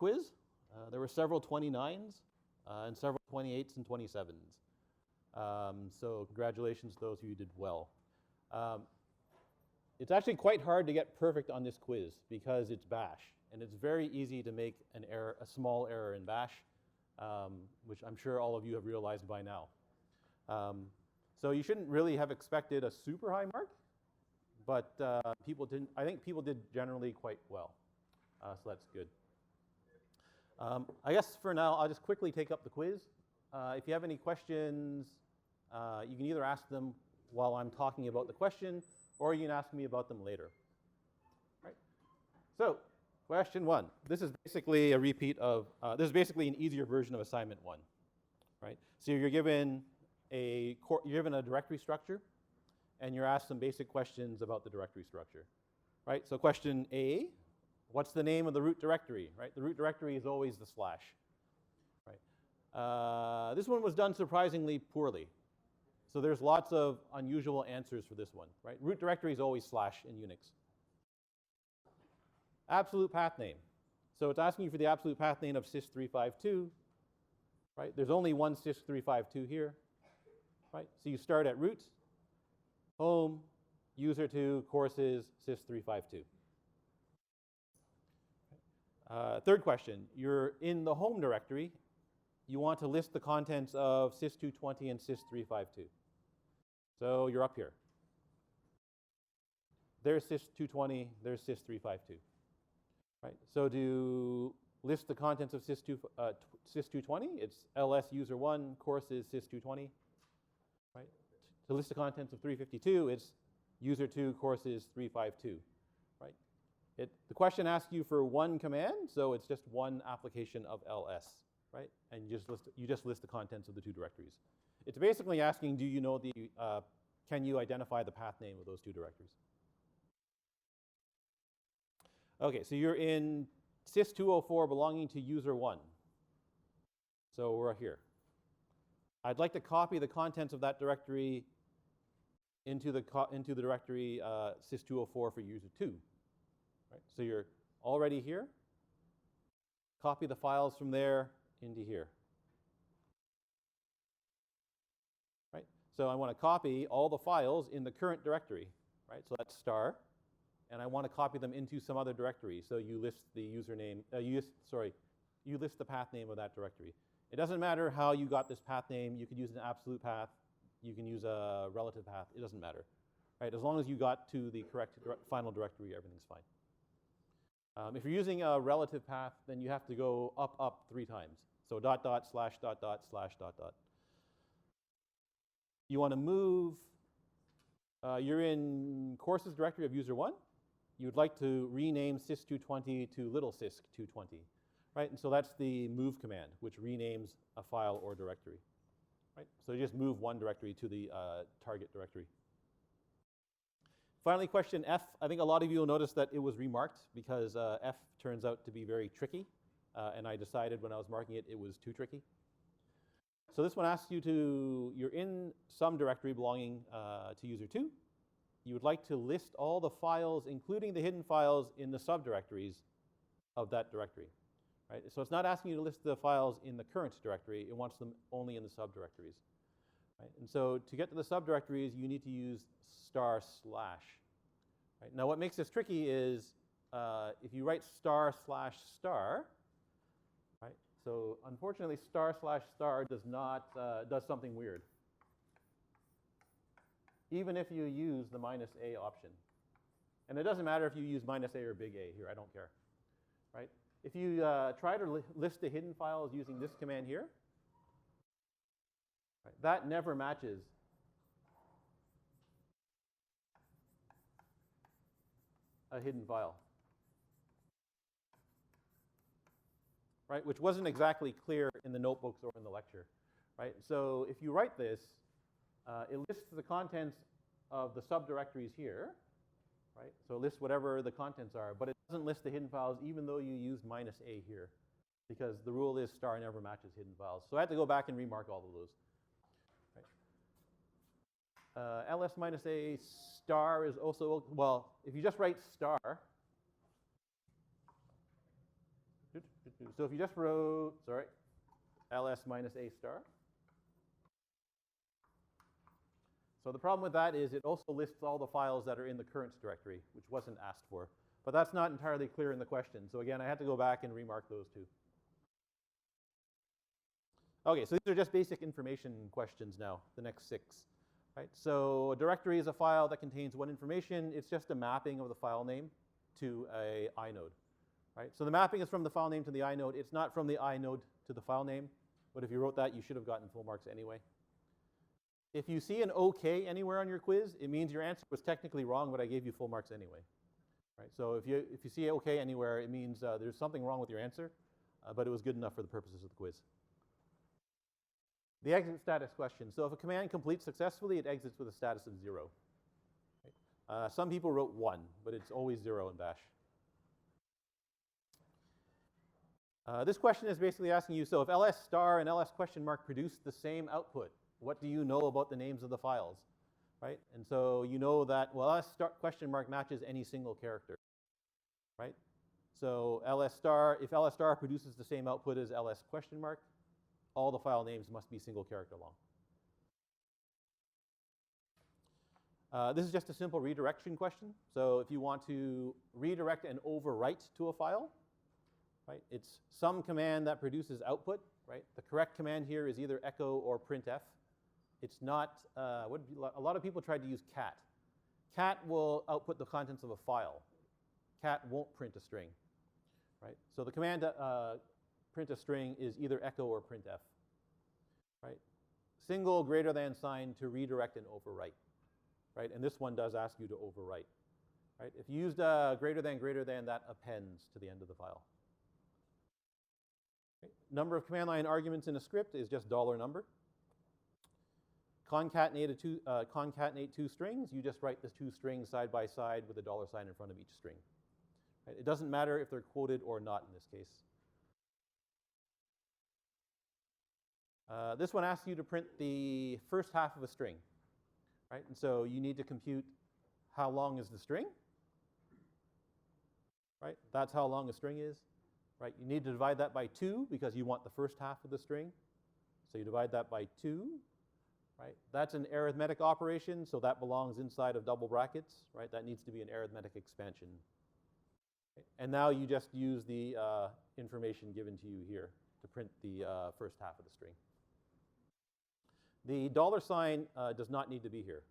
quiz. There were several 29s and several 28s and 27s. So congratulations to those who did well. It's actually quite hard to get perfect on this quiz because it's Bash, and it's very easy to make an error, a small error in Bash, which I'm sure all of you have realized by now. So you shouldn't really have expected a super high mark, but people didn't. I think people did generally quite well, so that's good. I guess for now, I'll just quickly take up the quiz. If you have any questions, you can either ask them while I'm talking about the question, or you can ask me about them later. Right. So, question 1. This is basically a repeat of, this is basically an easier version of assignment 1. Right. So you're given a directory structure, and you're asked some basic questions about the directory structure. Right. So question A, what's the name of the root directory? Right. The root directory is always the slash. Right. This one was done surprisingly poorly. So there's lots of unusual answers for this one, right? Root directory is always slash in Unix. Absolute path name. So it's asking you for the absolute path name of sys352, right? There's only one sys352 here, right? So you start at root, home, user2, courses, sys352. Third question, you're in the home directory. You want to list the contents of sys220 and sys352. So you're up here. There's sys220, there's sys352. Right? So to list the contents of sys220, it's ls user1, courses sys220. Right? To list the contents of 352, it's user2, courses 352. Right? The question asks you for one command, so it's just one application of ls. Right? And you just list the contents of the two directories. It's basically asking, do you know can you identify the path name of those two directories? Okay, so you're in sys204 belonging to user1. So we're here. I'd like to copy the contents of that directory into the directory sys204 for user2. Right? So you're already here. Copy the files from there into here. Right? So I want to copy all the files in the current directory, right? So that's star, and I want to copy them into some other directory. So you list the username, you list the path name of that directory. It doesn't matter how you got this path name. You could use an absolute path. You can use a relative path. It doesn't matter, right? As long as you got to the correct final directory, everything's fine. If you're using a relative path, then you have to go up 3 times. So dot dot slash dot dot slash dot dot. You want to move, you're in courses directory of user1. You would like to rename sys220 to little sys220, right? And so that's the move command, which renames a file or directory, right? So you just move one directory to the target directory. Finally, question F. I think a lot of you will notice that it was remarked because F turns out to be very tricky. And I decided when I was marking it, it was too tricky. So this one asks you you're in some directory belonging to user2. You would like to list all the files, including the hidden files, in the subdirectories of that directory. Right? So it's not asking you to list the files in the current directory. It wants them only in the subdirectories. Right? And so to get to the subdirectories, you need to use */. Right? Now what makes this tricky is if you write */*, right? So unfortunately, */* does something weird, even if you use the -a option. And it doesn't matter if you use -a or big A here. I don't care. Right? If you try to list the hidden files using this command here, right, that never matches a hidden file. Right, which wasn't exactly clear in the notebooks or in the lecture, right? So if you write this, it lists the contents of the subdirectories here, right? So it lists whatever the contents are, but it doesn't list the hidden files even though you used -a here, because the rule is * never matches hidden files. So I had to go back and remark all of those. Right. ls -a * is also, well, if you just write *, so So if you just wrote, sorry, ls minus a star. So the problem with that is it also lists all the files that are in the current directory, which wasn't asked for. But that's not entirely clear in the question. So again, I had to go back and remark those two. Okay, so these are just basic information questions now, the next 6. Right? So a directory is a file that contains one information. It's just a mapping of the file name to a inode. Right? So the mapping is from the file name to the inode. It's not from the inode to the file name. But if you wrote that, you should have gotten full marks anyway. If you see an OK anywhere on your quiz, it means your answer was technically wrong, but I gave you full marks anyway. Right? So if you see OK anywhere, it means there's something wrong with your answer, but it was good enough for the purposes of the quiz. The exit status question. So if a command completes successfully, it exits with a status of 0. Right? Some people wrote 1, but it's always 0 in bash. This question is basically asking you, so if ls star and ls question mark produce the same output, what do you know about the names of the files? Right? And so you know that, well, ls star question mark matches any single character. Right? So ls star, if ls star produces the same output as ls question mark, all the file names must be single character long. This is just a simple redirection question. So if you want to redirect and overwrite to a file, right, it's some command that produces output. Right? The correct command here is either echo or printf. It's not, a lot of people tried to use cat. Cat will output the contents of a file. Cat won't print a string. Right? So the command print a string is either echo or printf. Right? Single greater than sign to redirect and overwrite. Right? And this one does ask you to overwrite. Right? If you used greater than, that appends to the end of the file. Right? Number of command line arguments in a script is just $number. Concatenate two strings. You just write the two strings side by side with a $sign in front of each string. Right? It doesn't matter if they're quoted or not in this case. This one asks you to print the first half of a string. Right? And so you need to compute how long is the string. Right? That's how long a string is. Right? You need to divide that by 2 because you want the first half of the string. So you divide that by 2. Right? That's an arithmetic operation, so that belongs inside of double brackets. Right? That needs to be an arithmetic expansion. Okay? And now you just use the information given to you here to print the first half of the string. The $sign does not need to be here.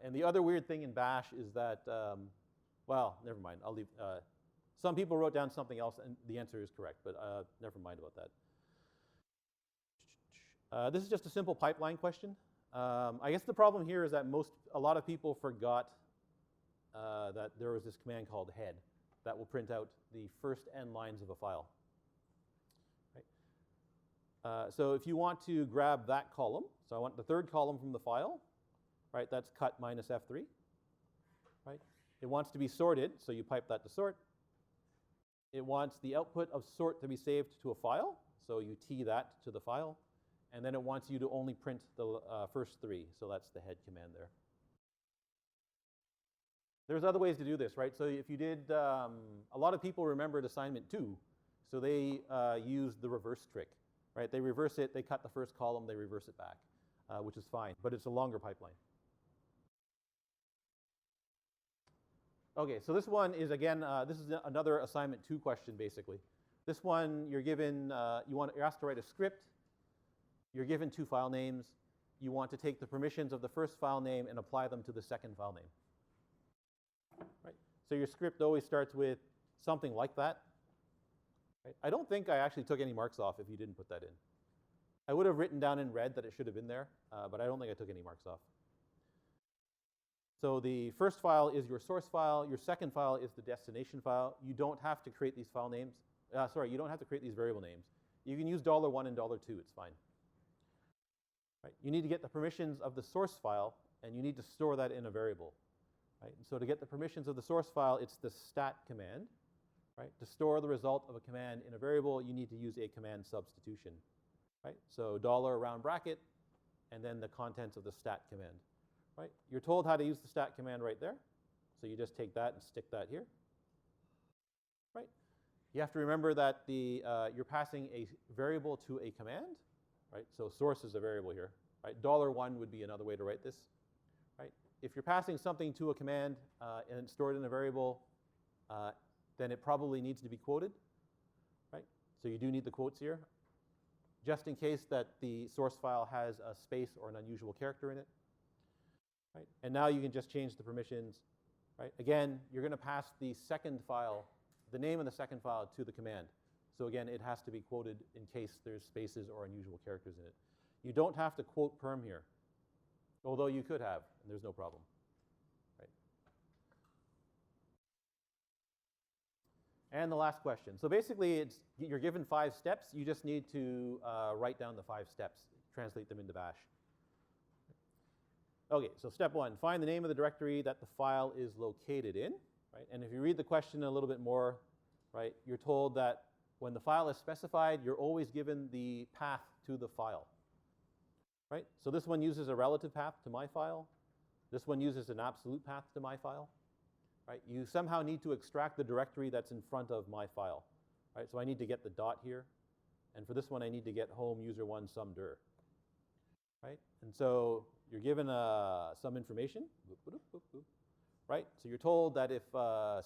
And the other weird thing in bash is that, well, never mind. I'll leave. Some people wrote down something else, and the answer is correct, but never mind about that. This is just a simple pipeline question. I guess the problem here is that a lot of people forgot that there was this command called head that will print out the first n lines of a file. Right? So if you want to grab that column, so I want the third column from the file, right? That's cut minus F3. Right? It wants to be sorted, so you pipe that to sort. It wants the output of sort to be saved to a file, so you T that to the file. And then it wants you to only print the first 3, so that's the head command there. There's other ways to do this, right? So if you did, a lot of people remembered assignment 2, so they used the reverse trick, right? They reverse it, they cut the first column, they reverse it back, which is fine, but it's a longer pipeline. Okay, so this one is, again, this is another assignment 2 question, basically. This one, you're given, you're asked to write a script. You're given 2 file names. You want to take the permissions of the first file name and apply them to the second file name. Right? So your script always starts with something like that. Right? I don't think I actually took any marks off if you didn't put that in. I would have written down in red that it should have been there, but I don't think I took any marks off. So the first file is your source file. Your second file is the destination file. You don't have to create these file names. You don't have to create these variable names. You can use $1 and $2. It's fine. Right? You need to get the permissions of the source file, and you need to store that in a variable. Right? And so to get the permissions of the source file, it's the stat command. Right? To store the result of a command in a variable, you need to use a command substitution. Right? So $ round bracket, and then the contents of the stat command. Right? You're told how to use the stat command right there. So you just take that and stick that here. Right? You have to remember that you're passing a variable to a command, right? So source is a variable here, right? $1 would be another way to write this, right? If you're passing something to a command and it's stored in a variable, then it probably needs to be quoted, right? So you do need the quotes here, just in case that the source file has a space or an unusual character in it, right? And now you can just change the permissions, right? Again, you're going to pass the second file, the name of the second file, to the command. So again, it has to be quoted in case there's spaces or unusual characters in it. You don't have to quote perm here, although you could have, and there's no problem, right? And the last question. So basically, you're given 5 steps. You just need to write down the 5 steps, translate them into bash. Okay, so step 1, find the name of the directory that the file is located in, right? And if you read the question a little bit more, right, you're told that when the file is specified, you're always given the path to the file, right? So this one uses a relative path to my file. This one uses an absolute path to my file, right? You somehow need to extract the directory that's in front of my file, right? So I need to get the dot here. And for this one, I need to get home user1 sum dir, right? And so you're given some information, right? So you're told that if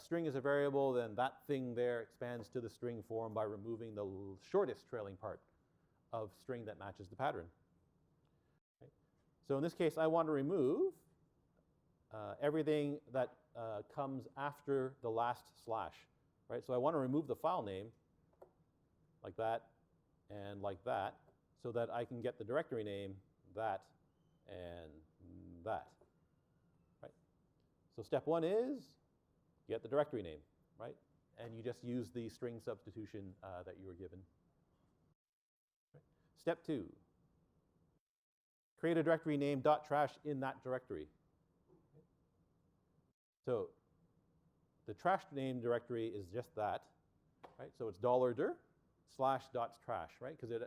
string is a variable, then that thing there expands to the string form by removing the shortest trailing part of string that matches the pattern. Right? So in this case, I want to remove everything that comes after the last slash, right? So I want to remove the file name like that and like that so that I can get the directory name, that, and that. So step 1 is get the directory name, right? And you just use the string substitution that you were given. Right. Step 2, create a directory name .trash in that directory. So the trash name directory is just that, right? So it's $dir /.trash, right? Because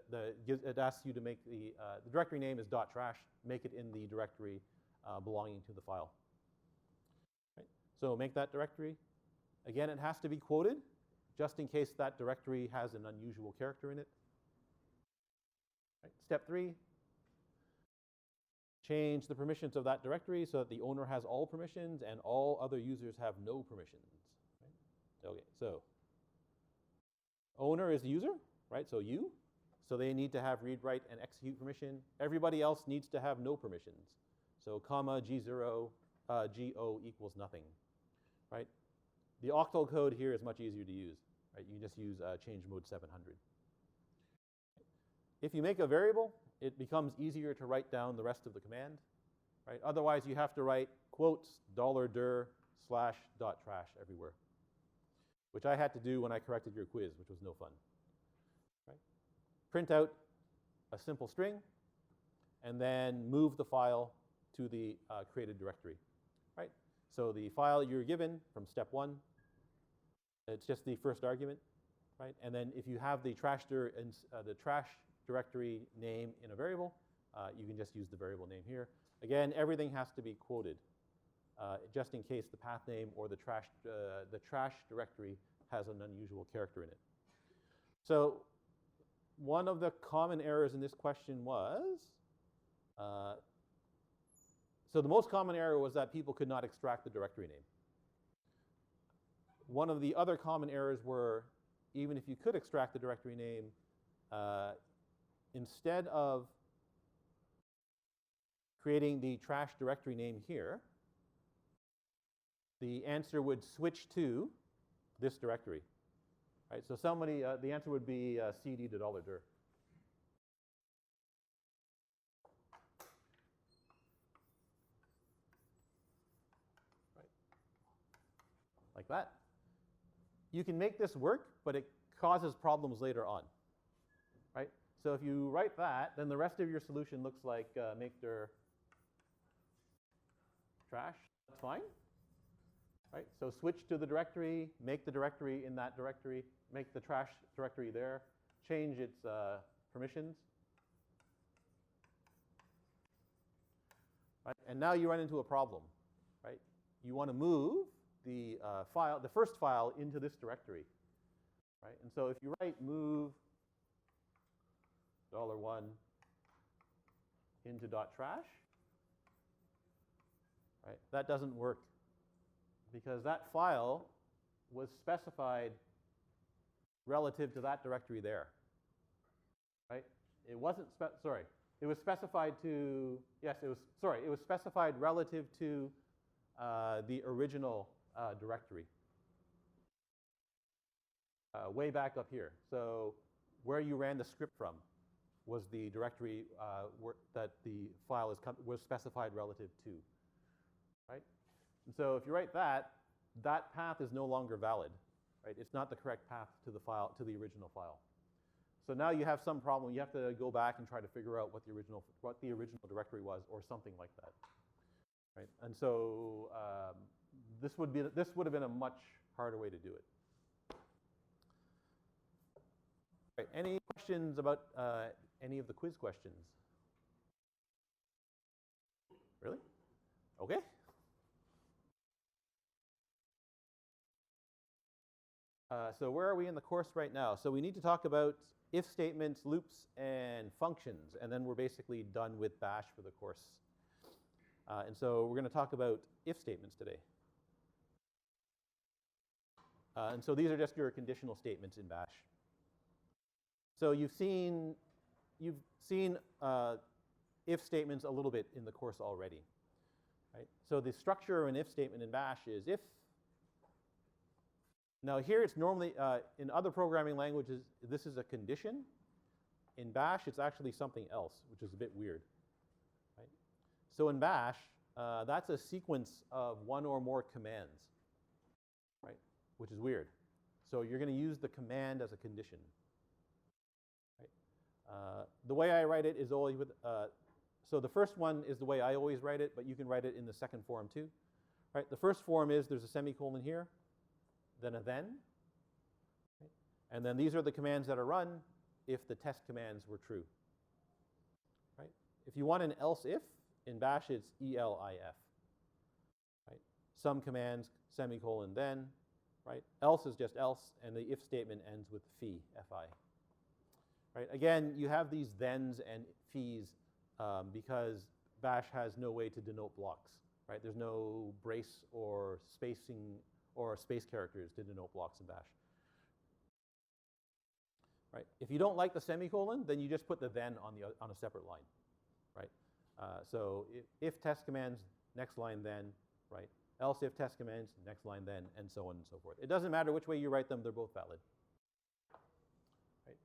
it asks you to make the directory name is .trash, make it in the directory belonging to the file. So make that directory. Again, it has to be quoted, just in case that directory has an unusual character in it. Right. Step 3, change the permissions of that directory so that the owner has all permissions and all other users have no permissions. Right. Okay, so owner is the user, right? So you. So they need to have read, write, and execute permission. Everybody else needs to have no permissions. So comma G0, GO equals nothing. Right? The octal code here is much easier to use. Right? You just use change mode 700. If you make a variable, it becomes easier to write down the rest of the command. Right? Otherwise, you have to write quotes $dir /.trash everywhere, which I had to do when I corrected your quiz, which was no fun. Right? Print out a simple string, and then move the file to the created directory. Right? So the file you're given from step 1, it's just the first argument, right? And then if you have the trash directory name in a variable, you can just use the variable name here. Again, everything has to be quoted, just in case the path name or the trash directory has an unusual character in it. So one of the common errors in this question was, so the most common error was that people could not extract the directory name. One of the other common errors were, even if you could extract the directory name, instead of creating the trash directory name here, the answer would switch to this directory. Right? So somebody, the answer would be cd to $dir. Like that. You can make this work, but it causes problems later on, right? So if you write that, then the rest of your solution looks like make dir trash. That's fine, right? So switch to the directory, make the directory in that directory, make the trash directory there, change its permissions. Right? And now you run into a problem, right? You want to move the first file into this directory. right? And so if you write move $1 into .trash, right, that doesn't work because that file was specified relative to that directory there, right? It wasn't, sorry, it was specified to, yes, it was, sorry, it was specified relative to the original directory. Way back up here. So where you ran the script from was the directory that the file was specified relative to, right? And so if you write that, that path is no longer valid, right? It's not the correct path to the file, to the original file. So now you have some problem. You have to go back and try to figure out what the original directory was, or something like that, right? And so this would have been a much harder way to do it. Right, any questions about any of the quiz questions? Really? Okay. So where are we in the course right now? So we need to talk about if statements, loops, and functions, and then we're basically done with Bash for the course. And so we're going to talk about if statements today. And so these are just your conditional statements in Bash. So you've seen if statements a little bit in the course already, right? So the structure of an if statement in Bash is if. Now here it's normally, in other programming languages, this is a condition. In Bash, it's actually something else, which is a bit weird, right? So in Bash, that's a sequence of one or more commands, right? Which is weird. So you're going to use the command as a condition. The way I write it is always with, so the first one is the way I always write it, but you can write it in the second form too. Right? The first form is there's a semicolon here, then a then. Right? And then these are the commands that are run if the test commands were true. Right? If you want an else if, in Bash it's ELIF. Right? Some commands, semicolon, then. Right? Else is just else, and the if statement ends with phi, F-I. Right? Again, you have these thens and phis because Bash has no way to denote blocks. Right? There's no brace or spacing or space characters to denote blocks in Bash. Right? If you don't like the semicolon, then you just put the then on a separate line. Right? So if test commands, next line then, right? Else if test commands, next line then, and so on and so forth. It doesn't matter which way you write them, they're both valid. Right?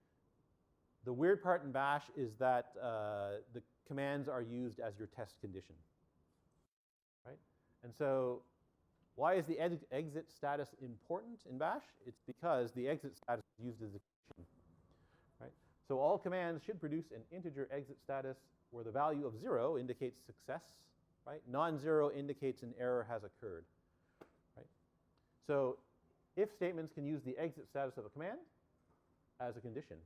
The weird part in Bash is that the commands are used as your test condition. Right? And so why is the exit status important in Bash? It's because the exit status is used as a condition. Right? So all commands should produce an integer exit status where the value of 0 indicates success. Right? Non-zero indicates an error has occurred. Right? So if statements can use the exit status of a command as a condition.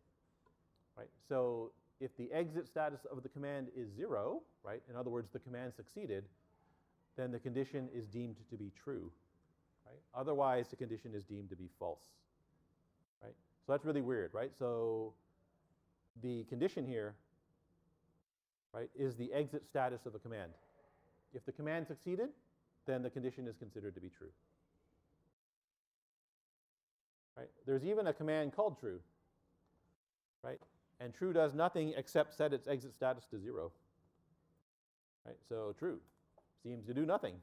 Right? So if the exit status of the command is 0, right? In other words, the command succeeded, then the condition is deemed to be true. Right? Otherwise, the condition is deemed to be false. Right? So that's really weird, right? So the condition here, right, is the exit status of a command. If the command succeeded, then the condition is considered to be true. Right? There's even a command called true. Right? And true does nothing except set its exit status to 0. Right? So true seems to do nothing.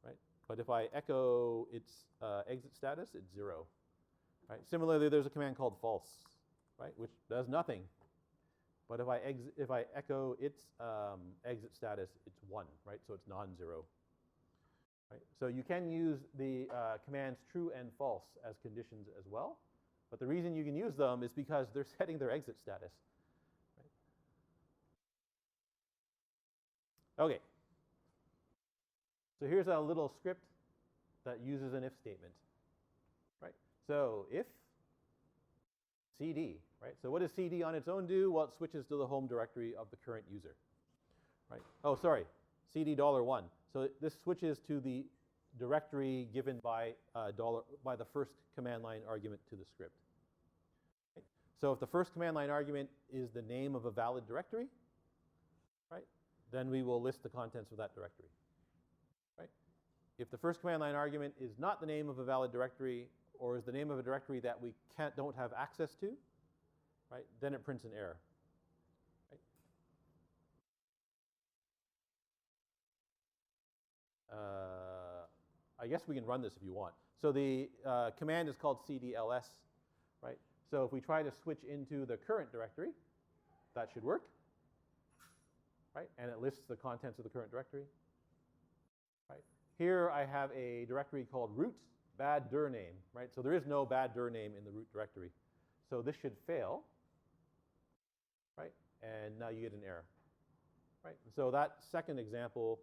Right? But if I echo its exit status, it's 0. Right? Similarly, there's a command called false, right, which does nothing. But if I echo its exit status, it's 1, right? So it's non-zero. Right? So you can use the commands true and false as conditions as well. But the reason you can use them is because they're setting their exit status. Right? Okay. So here's a little script that uses an if statement. Right? So if CD, right? So what does CD on its own do? Well, it switches to the home directory of the current user. Right? Oh, sorry, CD $1. So this switches to the directory given by the first command line argument to the script. So if the first command line argument is the name of a valid directory, right, then we will list the contents of that directory. Right? If the first command line argument is not the name of a valid directory or is the name of a directory that we don't have access to, right, then it prints an error. Right? I guess we can run this if you want. So the command is called cdls, right? So if we try to switch into the current directory, that should work, right? And it lists the contents of the current directory, right? Here I have a directory called root bad dir name, right? So there is no bad dir name in the root directory. So this should fail, right? And now you get an error, right? And so that second example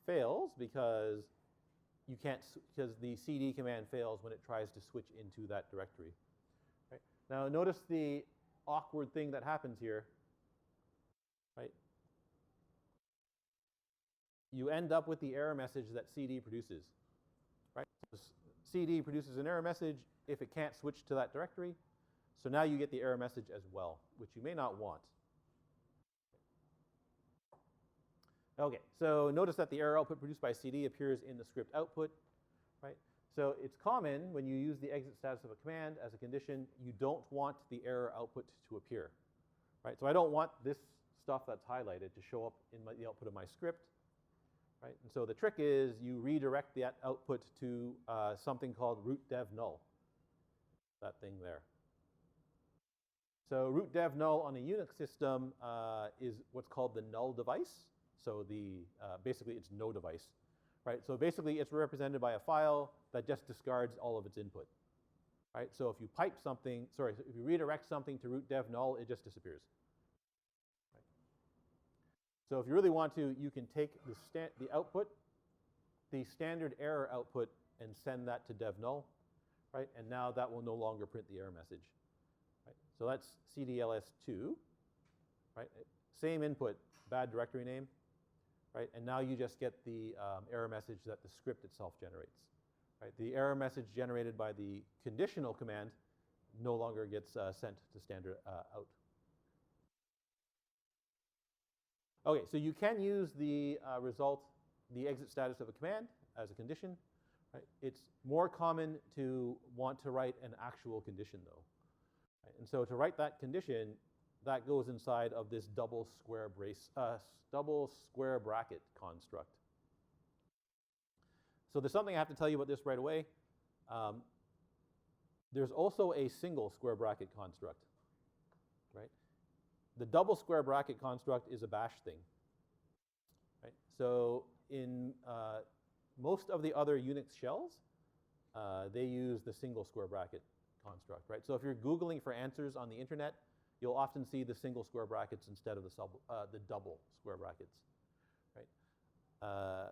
fails because you can't, because the cd command fails when it tries to switch into that directory. Right? Now notice the awkward thing that happens here, right? You end up with the error message that cd produces, right? So cd produces an error message if it can't switch to that directory. So now you get the error message as well, which you may not want. Okay, so notice that the error output produced by cd appears in the script output, right? So it's common when you use the exit status of a command as a condition, you don't want the error output to appear, right? So I don't want this stuff that's highlighted to show up in the output of my script, right? And so the trick is you redirect that output to something called root dev null, that thing there. So root dev null on a Unix system is what's called the null device. So basically it's no device, right? So basically it's represented by a file that just discards all of its input, right? So if you pipe something, sorry, if you redirect something to root dev null, it just disappears. Right? So if you really want to, you can take the output, the standard error output, and send that to dev null, right? And now that will no longer print the error message. Right? So that's cdls2, right? Same input, bad directory name. Right? And now you just get the error message that the script itself generates. Right? The error message generated by the conditional command no longer gets sent to standard out. Okay, so you can use the result, the exit status of a command as a condition. Right? It's more common to want to write an actual condition though. Right? And so to write that condition, that goes inside of this double square bracket construct. So there's something I have to tell you about this right away. There's also a single square bracket construct, right? The double square bracket construct is a bash thing, right? So in most of the other Unix shells, they use the single square bracket construct, right? So if you're Googling for answers on the internet, you'll often see the single square brackets instead of the double square brackets, right?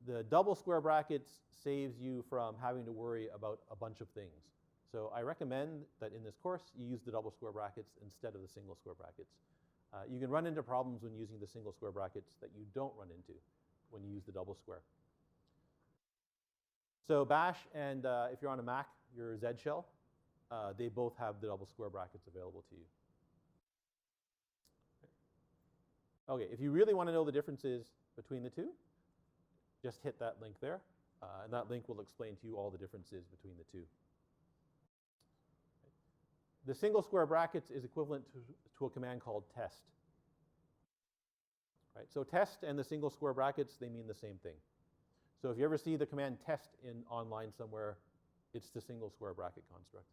The double square brackets saves you from having to worry about a bunch of things. So I recommend that in this course, you use the double square brackets instead of the single square brackets. You can run into problems when using the single square brackets that you don't run into when you use the double square. So bash and if you're on a Mac, your Z shell, they both have the double square brackets available to you. Okay, if you really want to know the differences between the two, just hit that link there, and that link will explain to you all the differences between the two. The single square brackets is equivalent to a command called test. Right? So test and the single square brackets, they mean the same thing. So if you ever see the command test in online somewhere, it's the single square bracket construct.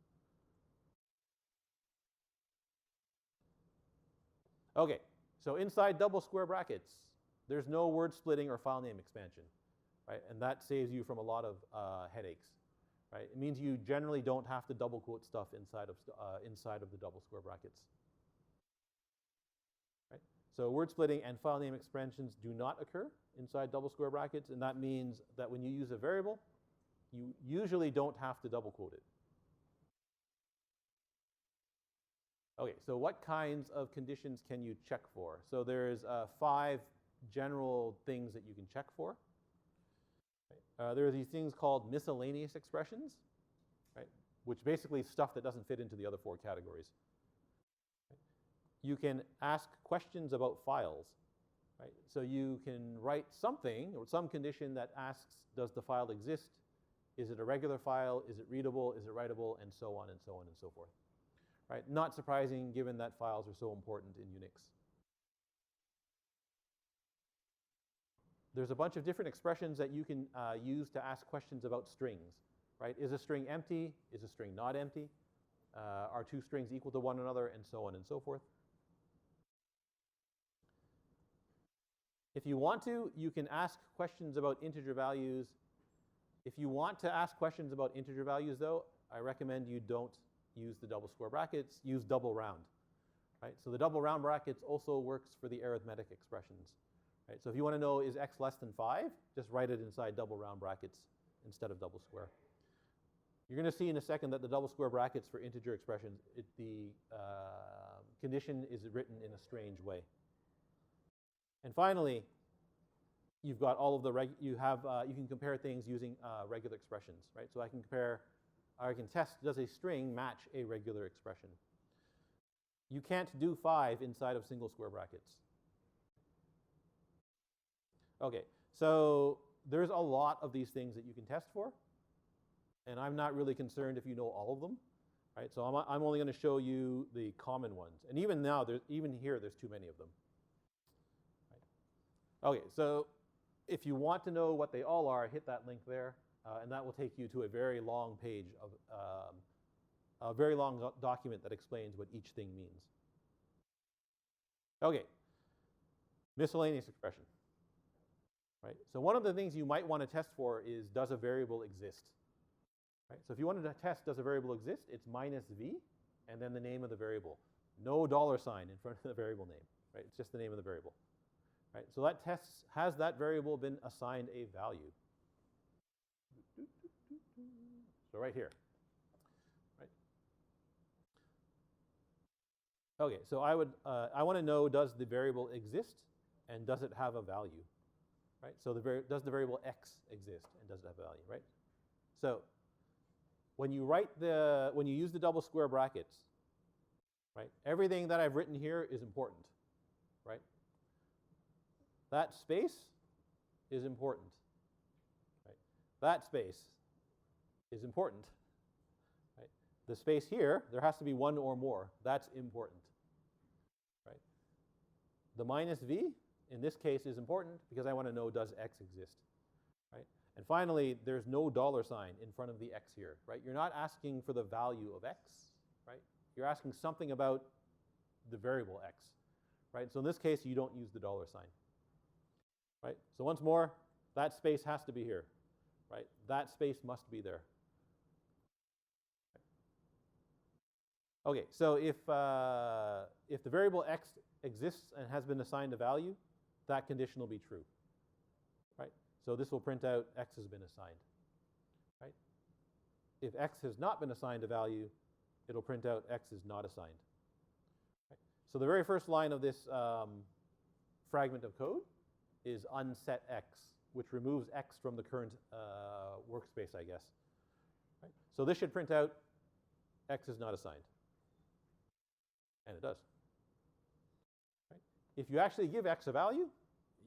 Okay, so inside double square brackets, there's no word splitting or file name expansion, right? And that saves you from a lot of headaches, right? It means you generally don't have to double quote stuff inside of the double square brackets, right? So word splitting and file name expansions do not occur inside double square brackets, and that means that when you use a variable, you usually don't have to double quote it. Okay, so what kinds of conditions can you check for? So there's 5 general things that you can check for. Right? There are these things called miscellaneous expressions, right? Which basically is stuff that doesn't fit into the other 4 categories. you can ask questions about files, right? So you can write something or some condition that asks, does the file exist? Is it a regular file? Is it readable? Is it writable? And so on and so on and so forth, right? Not surprising given that files are so important in Unix. There's a bunch of different expressions that you can use to ask questions about strings, right? Is a string empty? Is a string not empty? Are two strings equal to one another? And so on and so forth. If you want to, you can ask questions about integer values. If you want to ask questions about integer values, though, I recommend you don't use the double square brackets, use double round, right? So the double round brackets also works for the arithmetic expressions, right? So if you want to know is x less than 5, just write it inside double round brackets instead of double square. You're going to see in a second that the double square brackets for integer expressions, the condition is written in a strange way. And finally, you've got all of the you can compare things using regular expressions, right? So I can test, does a string match a regular expression? You can't do 5 inside of single square brackets. Okay, so there's a lot of these things that you can test for, and I'm not really concerned if you know all of them, right? So I'm only going to show you the common ones, and even now, even here, there's too many of them. Right? Okay, so if you want to know what they all are, hit that link there, and that will take you to a very long page of a very long document that explains what each thing means. Okay, miscellaneous expression. Right? So one of the things you might want to test for is, does a variable exist? Right? So if you wanted to test, does a variable exist, it's minus v, and then the name of the variable. No $ in front of the variable name. Right? It's just the name of the variable. Right? So that tests, has that variable been assigned a value? So right here. Right? Okay, so I want to know, does the variable exist, and does it have a value? Right? So does the variable x exist, and does it have a value? Right? So when you use the double square brackets, right? Everything that I've written here is important, right? That space is important, right? That space is important, right? The space here, there has to be one or more. That's important, right? The minus v, in this case, is important because I want to know, does x exist, right? And finally, there's no $ in front of the x here, right? You're not asking for the value of x, right? You're asking something about the variable x, right? So in this case, you don't use the $, right? So once more, that space has to be here, right? That space must be there. Okay, so if the variable x exists and has been assigned a value, that condition will be true, right? So this will print out x has been assigned, right? If x has not been assigned a value, it'll print out x is not assigned. Right? So the very first line of this fragment of code is unset x, which removes x from the current workspace, I guess. Right? So this should print out x is not assigned, and it does. Right? If you actually give x a value,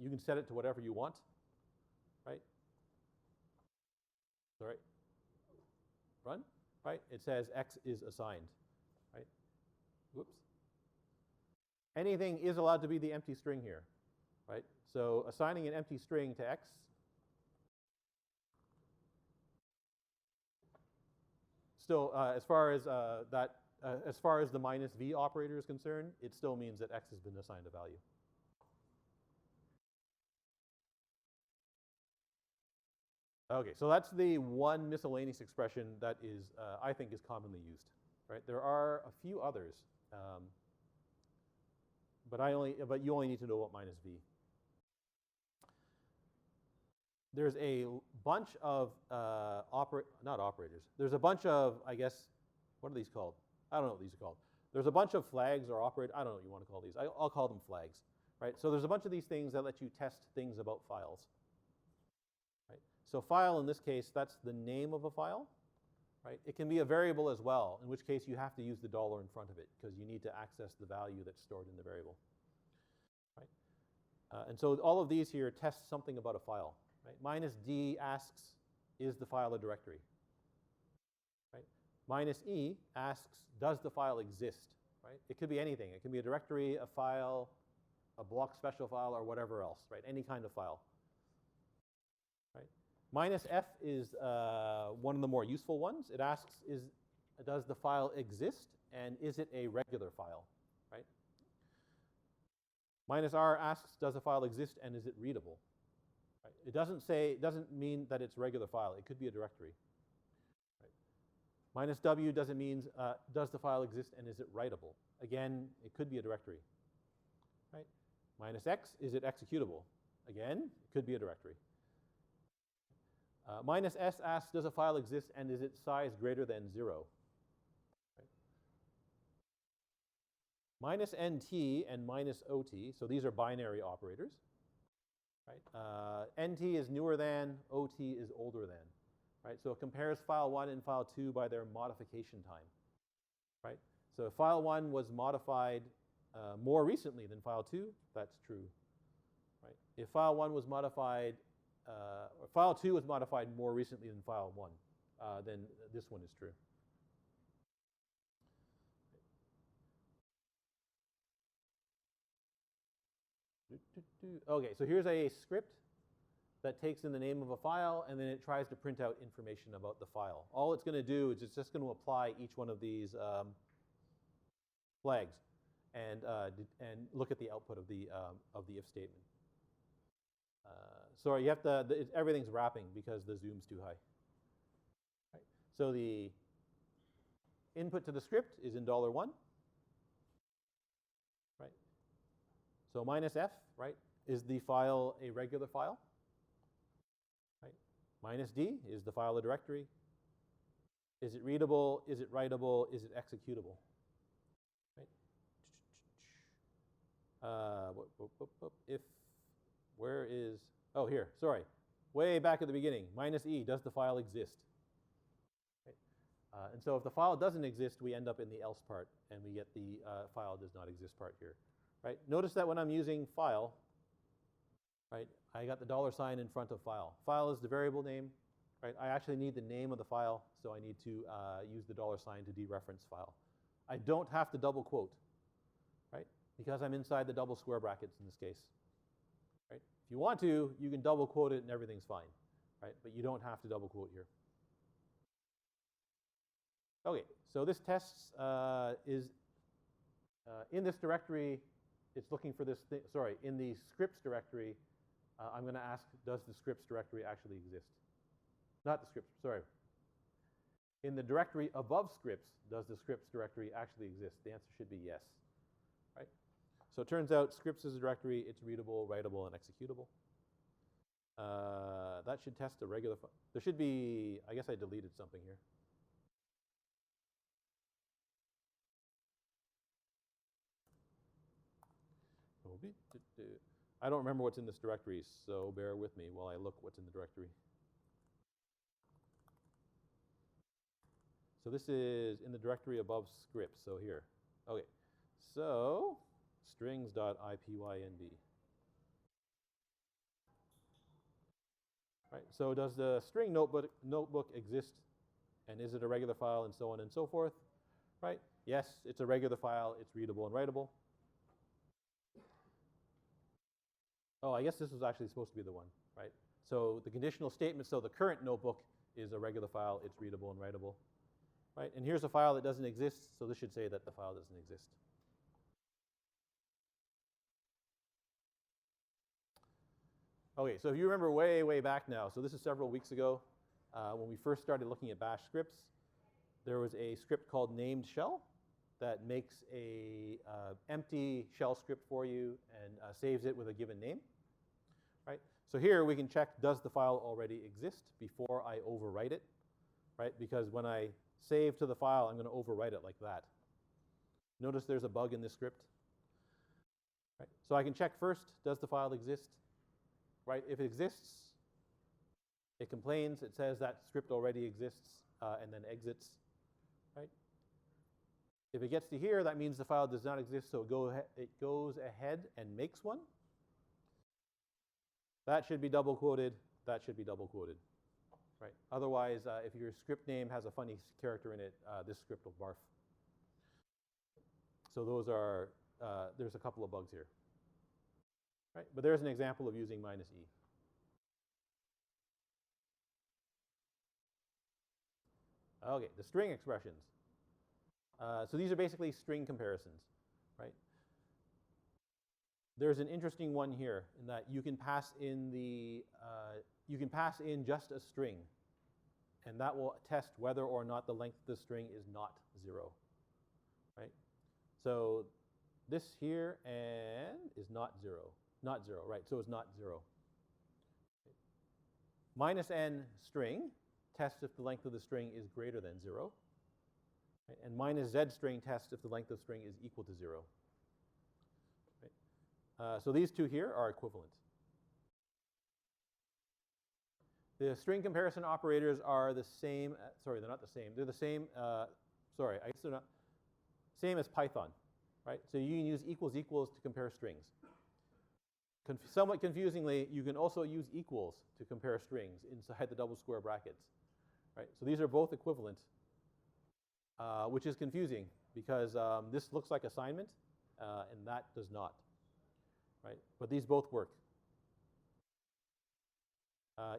you can set it to whatever you want, right? Sorry, run, right? It says x is assigned, right? Whoops. Anything is allowed to be the empty string here, right? So assigning an empty string to x still, as far as the minus v operator is concerned, it still means that x has been assigned a value. Okay, so that's the one miscellaneous expression that is, I think, is commonly used. Right? There are a few others, but you only need to know what minus v. There's a bunch of not operators. There's a bunch of, I guess, what are these called? I don't know what these are called. There's a bunch of flags or operators. I don't know what you want to call these. I'll call them flags. Right? So there's a bunch of these things that let you test things about files. Right? So file, in this case, that's the name of a file. right? It can be a variable as well, in which case you have to use the dollar in front of it because you need to access the value that's stored in the variable, right? And so all of these here test something about a file, right? Minus D asks, is the file a directory, right? Minus E asks, does the file exist, right? It could be anything. It can be a directory, a file, a block special file, or whatever else, right? Any kind of file, right? Minus F is one of the more useful ones. It asks, does the file exist, and is it a regular file, right? Minus R asks, does the file exist, and is it readable, right? It doesn't mean that it's a regular file. It could be a directory, right? Minus W doesn't mean, does the file exist, and is it writable? Again, it could be a directory, right? Minus X, is it executable? Again, it could be a directory. Minus S asks, does a file exist, and is its size greater than 0? Right. Minus NT and minus OT, so these are binary operators, right? NT is newer than, OT is older than, right? So it compares file 1 and file 2 by their modification time, right? So if file 1 was modified more recently than file 2, that's true, right? If file 1 was modified, or file 2 was modified more recently than file 1, then this one is true. Okay, so here's a script that takes in the name of a file, and then it tries to print out information about the file. All it's going to do is it's just going to apply each one of these flags and look at the output of the if statement. Sorry, you have to. Everything's wrapping because the zoom's too high. Right. So the input to the script is in $1, right? So minus F, right? Is the file a regular file? Right. Minus D, is the file a directory? Is it readable? Is it writable? Is it executable? Right. If where is, oh, here, sorry. Way back at the beginning, minus E, does the file exist? Right. And so if the file doesn't exist, we end up in the else part, and we get the file does not exist part here. Right. Notice that when I'm using file, right, I got the $sign in front of file. File is the variable name, right? I actually need the name of the file, so I need to use the $sign to dereference file. I don't have to double quote, right? Because I'm inside the double square brackets in this case. Right? If you want to, you can double quote it and everything's fine, right? But you don't have to double quote here. Okay, so this tests is in this directory. It's looking for this thing. Sorry, in the scripts directory, I'm going to ask, does the scripts directory actually exist? Not the scripts. Sorry. In the directory above scripts, does the scripts directory actually exist? The answer should be yes. Right? So it turns out scripts is a directory. It's readable, writable, and executable. That should test a regular file. There should be, I guess I deleted something here. I don't remember what's in this directory, so bear with me while I look what's in the directory. So this is in the directory above scripts, so here. Okay, so strings.ipynb. Right, so does the string notebook exist, and is it a regular file, and so on and so forth? Right, yes, it's a regular file, it's readable and writable. Oh, I guess this was actually supposed to be the one, right? So the conditional statement, so the current notebook is a regular file, it's readable and writable, right? And here's a file that doesn't exist, so this should say that the file doesn't exist. Okay, so if you remember way, way back now, so this is several weeks ago, when we first started looking at bash scripts, there was a script called named shell that makes a empty shell script for you and saves it with a given name, right? So here we can check, does the file already exist before I overwrite it, right? Because when I save to the file, I'm going to overwrite it like that. Notice there's a bug in this script, right? So I can check first, does the file exist, right? If it exists, it complains, it says that script already exists, and then exits, right? If it gets to here, that means the file does not exist, so it goes ahead and makes one. That should be double quoted. That should be double quoted, right? Otherwise, if your script name has a funny character in it, this script will barf. So those are, there's a couple of bugs here, right? But there's an example of using -e. Okay, the string expressions. So these are basically string comparisons, right? There's an interesting one here in that you can pass in just a string, and that will test whether or not the length of the string is not 0, right? So this here and is not 0, right? So it's not 0. -n string tests if the length of the string is greater than 0, right? And -z string tests if the length of the string is equal to 0. So these two here are equivalent. The string comparison operators are the same. Sorry, they're not the same. They're the same. Sorry, I guess they're not. Same as Python, right? So you can use equals equals to compare strings. Somewhat confusingly, you can also use equals to compare strings inside the double square brackets, right? So these are both equivalent, which is confusing because this looks like assignment, and that does not. Right? But these both work.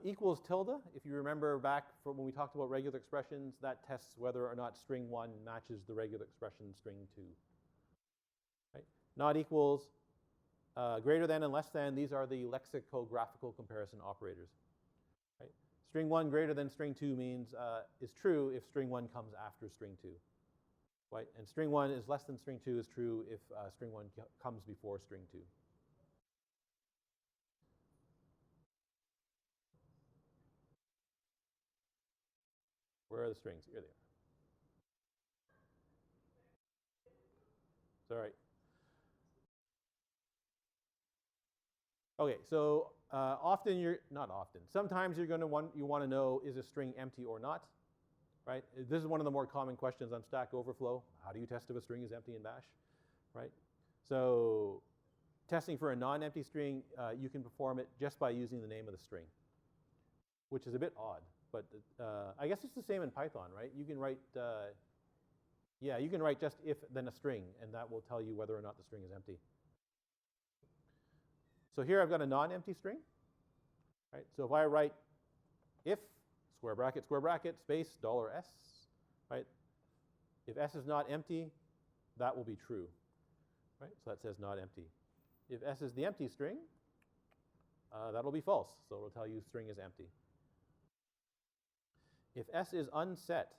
Equals tilde, if you remember back from when we talked about regular expressions, that tests whether or not string 1 matches the regular expression string 2. Right? Not equals, greater than and less than, these are the lexicographical comparison operators. Right? String 1 greater than string 2 means is true if string 1 comes after string 2. Right? And string 1 is less than string 2 is true if string 1 comes before string 2. Where are the strings? Here they are. Sorry. Okay, so sometimes you want to know, is a string empty or not, right? This is one of the more common questions on Stack Overflow. How do you test if a string is empty in Bash, right? So testing for a non-empty string, you can perform it just by using the name of the string, which is a bit odd. But I guess it's the same in Python, right? You can write, you can write just if, then a string, and that will tell you whether or not the string is empty. So here I've got a non-empty string, right? So if I write if, square bracket, space, $s, right? If s is not empty, that will be true, right? So that says not empty. If s is the empty string, that'll be false. So it'll tell you string is empty. If s is unset,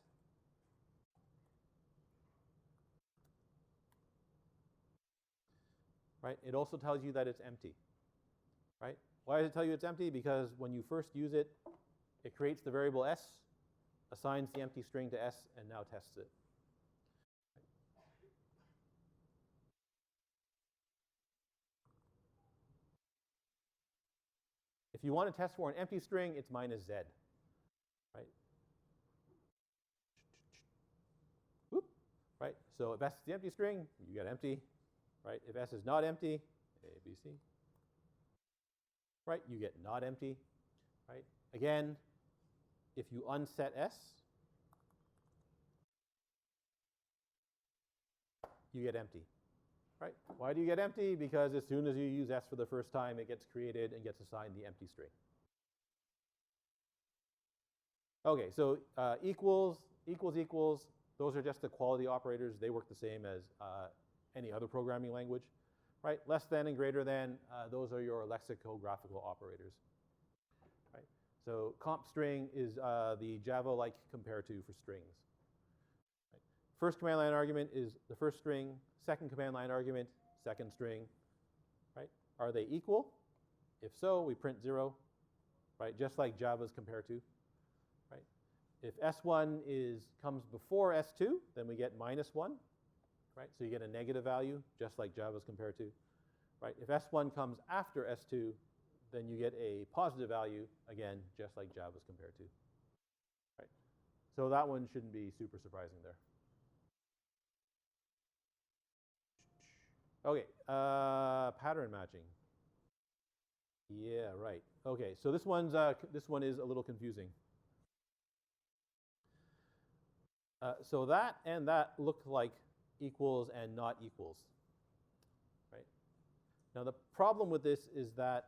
right, it also tells you that it's empty, right? Why does it tell you it's empty? Because when you first use it, it creates the variable s, assigns the empty string to s, and now tests it. If you want to test for an empty string, it's -z, right? Whoop, right? So if s is the empty string, you get empty, right? If s is not empty, A, B, C, right? You get not empty, right? Again, if you unset s, you get empty, right? Why do you get empty? Because as soon as you use s for the first time, it gets created and gets assigned the empty string. Okay, so equals, those are just the quality operators. They work the same as any other programming language, right? Less than and greater than, those are your lexicographical operators, right? So comp string is the Java-like compare to for strings. Right? First command line argument is the first string. Second command line argument, second string, right? Are they equal? If so, we print 0, right? Just like Java's compare to, right? If S1 comes before S2, then we get -1, right? So you get a negative value, just like Java's compare to, right? If S1 comes after S2, then you get a positive value, again, just like Java's compare to, right? So that one shouldn't be super surprising there. Okay, pattern matching. Yeah, right. Okay, so this one is a little confusing. So that and that look like equals and not equals, right? Now the problem with this is that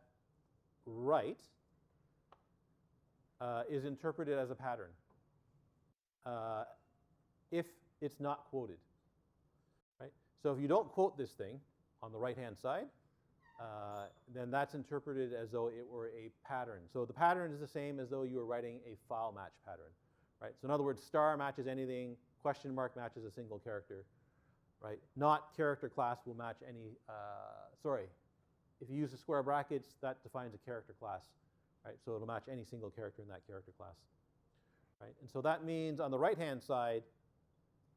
right is interpreted as a pattern if it's not quoted, right? So if you don't quote this thing on the right-hand side, then that's interpreted as though it were a pattern. So the pattern is the same as though you were writing a file match pattern, right? So in other words, star matches anything, question mark matches a single character, right? Not character class will match any, sorry, if you use the square brackets, that defines a character class, right? So it'll match any single character in that character class, right? And so that means on the right-hand side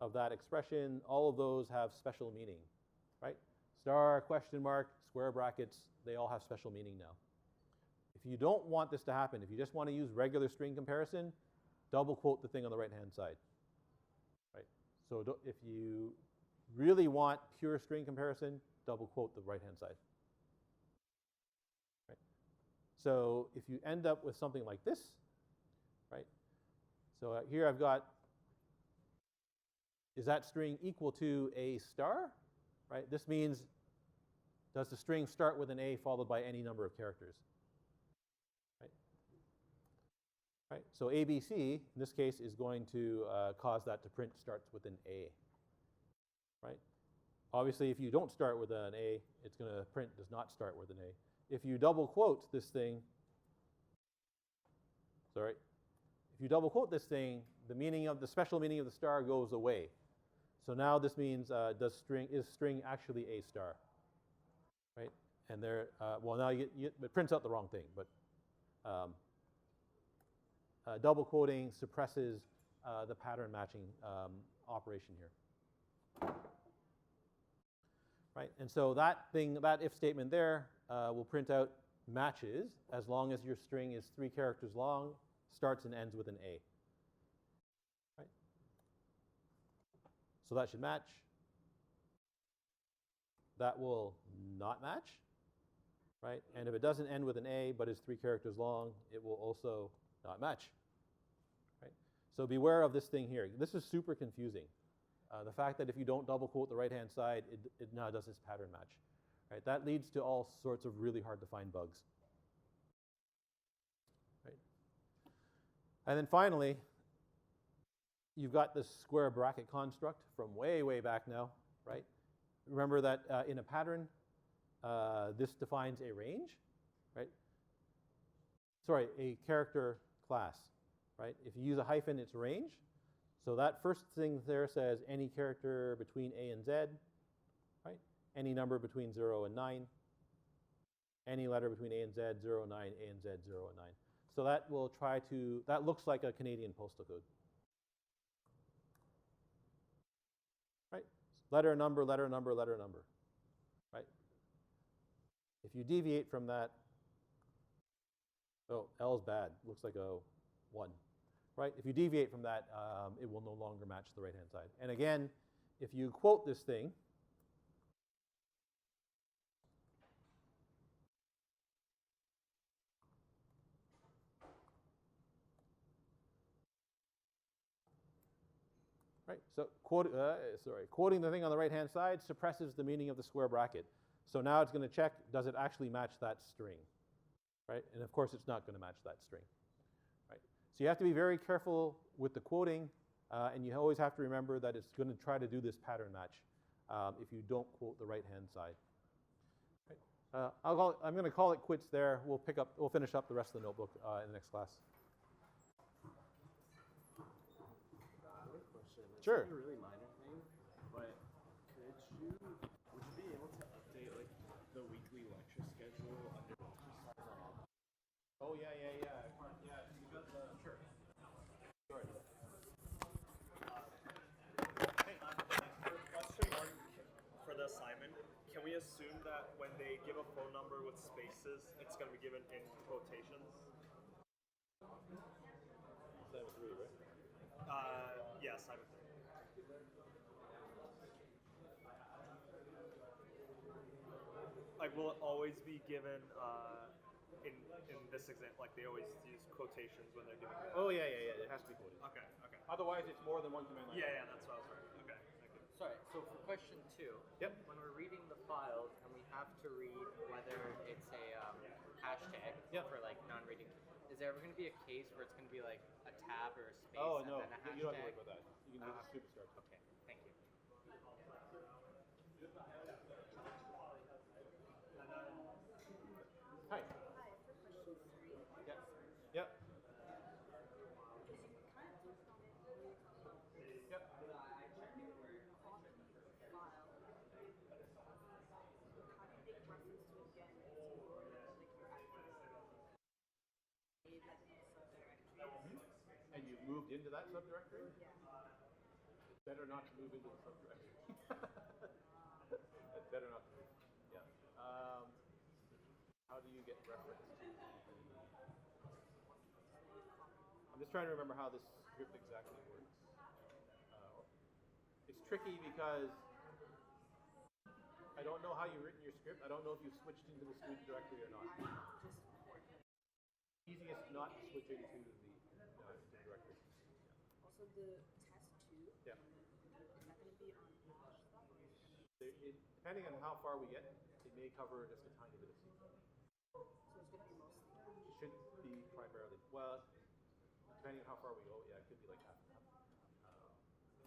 of that expression, all of those have special meaning, right? Star, question mark, square brackets, they all have special meaning now. If you don't want this to happen, if you just want to use regular string comparison, double quote the thing on the right-hand side, right? So if you really want pure string comparison, double quote the right-hand side, right? So if you end up with something like this, right? So here I've got, is that string equal to a star, right? This means, does the string start with an A followed by any number of characters? Right? So ABC, in this case, is going to cause that to print starts with an A, right? Obviously, if you don't start with an A, it's going to print does not start with an A. If you double quote this thing, sorry, if you double quote this thing, the special meaning of the star goes away. So now this means is string actually a star, right? And there, well, now it prints out the wrong thing, but double quoting suppresses the pattern matching operation here, right? And so that if statement there will print out matches as long as your string is 3 characters long, starts and ends with an A, right? So that should match. That will not match, right? And if it doesn't end with an A but is 3 characters long, it will also not match, right? So beware of this thing here. This is super confusing. The fact that if you don't double quote the right-hand side, it now does this pattern match, right? That leads to all sorts of really hard to find bugs, right? And then finally, you've got this square bracket construct from way, way back now, right? Remember that in a pattern, this defines a range, right? Sorry, a character class, right? If you use a hyphen, it's range. So that first thing there says any character between A and Z, right? Any number between 0 and 9. Any letter between A and Z, 0, 9, A and Z, 0, and 9. So that will try to, that looks like a Canadian postal code, right? Letter, number, letter, number, letter, number, right? If you deviate from that, oh, L's bad, looks like a 1, right? If you deviate from that, it will no longer match the right-hand side. And again, if you quote this thing, right? So quoting the thing on the right-hand side suppresses the meaning of the square bracket. So now it's going to check, does it actually match that string, right? And of course, it's not going to match that string, right? So you have to be very careful with the quoting, and you always have to remember that it's going to try to do this pattern match if you don't quote the right-hand side. Right? I'm going to call it quits there. We'll finish up the rest of the notebook in the next class. Sure. It's a really minor thing, but would you be able to update like the weekly lecture schedule under? Oh yeah. Yeah, because sure. Sorry. Hey, question mark for the assignment. Can we assume that when they give a phone number with spaces, it's going to be given in quotations? Assignment 3, right? Yes, I would think. Like, will it always be given in this example? Like, they always use quotations when they're doing that. Oh yeah, yeah, yeah. It has to be quoted. Okay, okay. Otherwise, it's more than one command line. Yeah, that's what I was wondering. Okay, thank you. Sorry, so for question 2, Yep. when we're reading the files and we have to read whether it's a hashtag Yep. for like non-reading, is there ever going to be a case where it's going to be like a tab or a space Oh and no, then a hashtag? you don't have to worry about that. You can just superstar. Okay, thank you. Hi. Hi, for question 3. Yep. Yep. Because you kind of touched on it when you were talking about Yep. on the file. How do you make reference to again? It's more like your actual made like a subdirectory. And you moved into that subdirectory? Yeah. It's better not to move into the subdirectory. It's better not to move. Yeah. How do you get reference to the... I'm just trying to remember how this script exactly works. It's tricky because I don't know how you've written your script. I don't know if you've switched into the student directory or not. Easiest not to switch into the directory. Also, the test 2. Yeah. Is that going to be on bash stuff? Depending on how far we get, it may cover just a tiny bit of C. So it's going to be mostly bash. It should be primarily, well, depending on how far we go, yeah, it could be like half and half.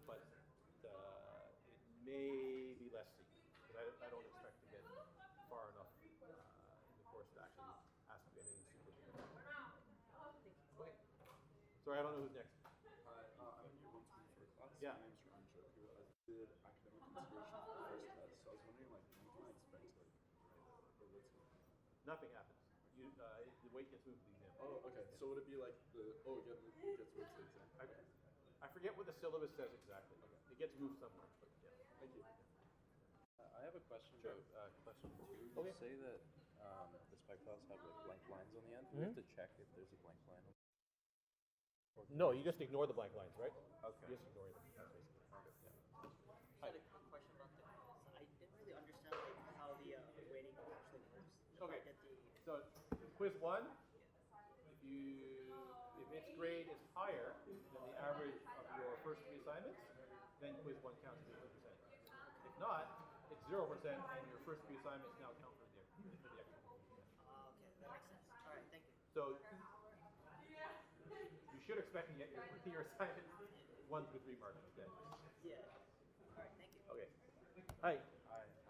But it may be less C, because I don't expect to get far enough in the course to actually ask you anything super. Okay. Sorry, I don't know who's next. I'm in year 124 class. Yeah. My name's Ryan Choku. I did academic consideration for the first test, so I was wondering, like, when can I expect, like, or what's it? Nothing happens. The weight gets moved to the exam. Oh, okay. So would it be like it gets moved to the exam? I forget what the syllabus says exactly. Okay. It gets moved somewhere, but yeah. Thank you. I have a question Sure. about question 2. You Okay. say that the spec files have like blank lines on the end. Do we have to check if there's a blank line? No, you just ignore the blank lines, right? Okay. You just ignore them. That's basically it. I had a quick question about the quiz. I didn't really understand like how the weighting actually works. Okay. If I get the So quiz 1, if its grade is higher than the average of your first 3 assignments, then quiz 1 counts as 50%. If not, it's 0% and your first 3 assignments now count for the extra 50%. okay, that makes sense. All right, thank you. So you should expect to get your assignment 1 through 3 marks instead. Yeah. All right, thank you. Okay. Hi.